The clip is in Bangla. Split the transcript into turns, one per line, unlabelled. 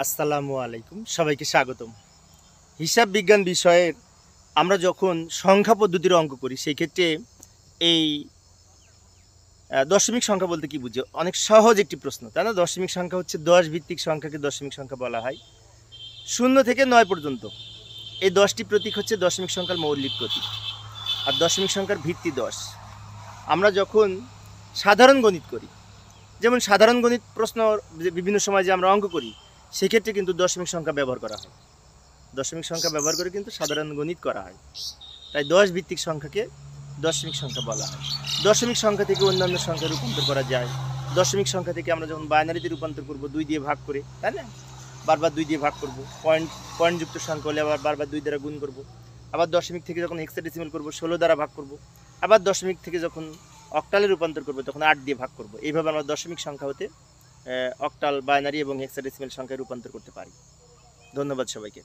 আসসালামু আলাইকুম, সবাইকে স্বাগতম। হিসাব বিজ্ঞান বিষয়ের আমরা যখন সংখ্যা পদ্ধতির অঙ্ক করি সেই ক্ষেত্রে এই দশমিক সংখ্যা বলতে কি বুঝি? অনেক সহজ একটি প্রশ্ন, তাই না? দশমিক সংখ্যা হচ্ছে 10 ভিত্তিক সংখ্যাকে দশমিক সংখ্যা বলা হয়। 0 থেকে 9 পর্যন্ত এই 10টি প্রতীক হচ্ছে দশমিক সংখ্যার মৌলিক প্রতীক, আর দশমিক সংখ্যার ভিত্তি 10। আমরা যখন সাধারণ গণিত করি, যেমন সাধারণ গণিত প্রশ্ন বিভিন্ন সময় যে আমরা অঙ্ক করি, সেক্ষেত্রে কিন্তু দশমিক সংখ্যা ব্যবহার করা হয়। দশমিক সংখ্যা ব্যবহার করে কিন্তু সাধারণ গণিত করা হয়। তাই 10 ভিত্তিক সংখ্যাকে দশমিক সংখ্যা বলা হয়। দশমিক সংখ্যা থেকে অন্যান্য সংখ্যা রূপান্তর করা যায়। দশমিক সংখ্যা থেকে আমরা যখন বাইনারিতে রূপান্তর করব 2 দিয়ে ভাগ করে, তাই না? বারবার 2 দিয়ে ভাগ করব। পয়েন্টযুক্ত সংখ্যা হলে আবার বারবার 2 দ্বারা গুণ করব। আবার দশমিক থেকে যখন হেক্সাডেসিমাল করব 16 দ্বারা ভাগ করব। আবার দশমিক থেকে যখন অক্টালে রূপান্তর করব তখন 8 দিয়ে ভাগ করব। এইভাবে আমরা দশমিক সংখ্যা হতে অক্টাল, বাইনারি এবং হেক্সাডেসিমাল সংখ্যায় রূপান্তর করতে পারি। ধন্যবাদ সবাইকে।